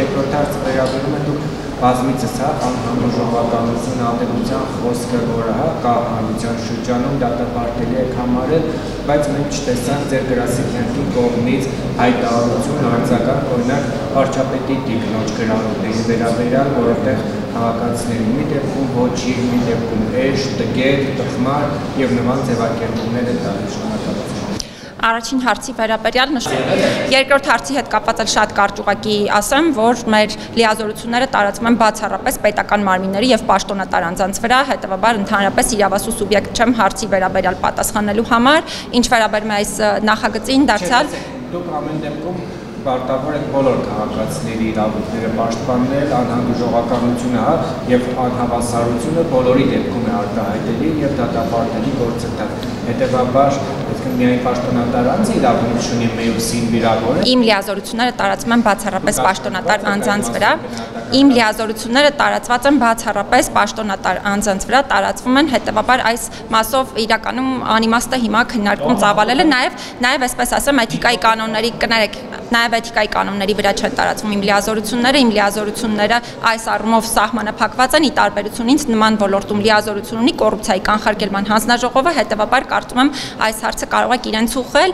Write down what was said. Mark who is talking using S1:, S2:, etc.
S1: երկրորդ հարցը վերաբերում է դուք բազմիցս անհամաժողականություն ատելության խոսքը, որը կա հանրության շրջանում դատապարտելի եք համարել, բայց մենք չտեսանք ձեր գրասենյակի կողմից հայտարարություն արձագանք, օրինակ վարչապետի տիկնոջ գրառումների վերաբերյալ, որովհետև քաղաքացիների մի դեպքում ոչի, մի դեպքում էշ, տգետ, տխմար եւ նման ձևակերպումներ են տալիս շնորհակալություն։
S2: Առաջին հարցի վերաբերյալ երկրորդ հարցի հետ կապված շատ կարճ ուղղակի ասեմ, որ մեր լիազորությունները տարածվում են բացառապես պետական մարմինների եւ պաշտոնատար անձանց վրա, հետեւաբար ընդհանրապես իրավասու սուբյեկտ չեմ հարցի վերաբերյալ պատասխանելու համար, ինչ վերաբերում է այս նախագծին դարձյալ
S1: դուք ամեն դեպքում պարտավոր եք բոլոր քաղաքացիների իրավունքները պաշտպանել, անհանդուրժողականությունը եւ անհավասարությունը բոլորի դեպքում է արտահայտելի եւ դատապարտելի գործընթաց։ Հետեւաբար, միայն պաշտոնատար անձը իրավունք ունի մյուսին վիրավորել։
S2: Իմ լիազորությունները տարածվում են բացառապես պաշտոնատար անձանց վրա։ Իմ լիազորությունները տարածված են բացառապես պաշտոնատար անձանց վրա, տարածվում են, հետեւաբար այս մասով իրականում անիմաստ է հիմա քննարկում ծավալելը, նաեւ այսպես ասեմ, էթիկայի կանոնների կներեք, նաեւ էթիկայի կանոնների վրա չեն տարածվում իմ լիազորությունները այս առումով սահմանափակված են, ի տարբերություն ինձ նման ոլորտում լիազորություն ունի կոռուպցիայի կանխարգելման հանձնաժողովը, հետեւաբար կարծում եմ այս հարցը կարող է իրենց ուղղել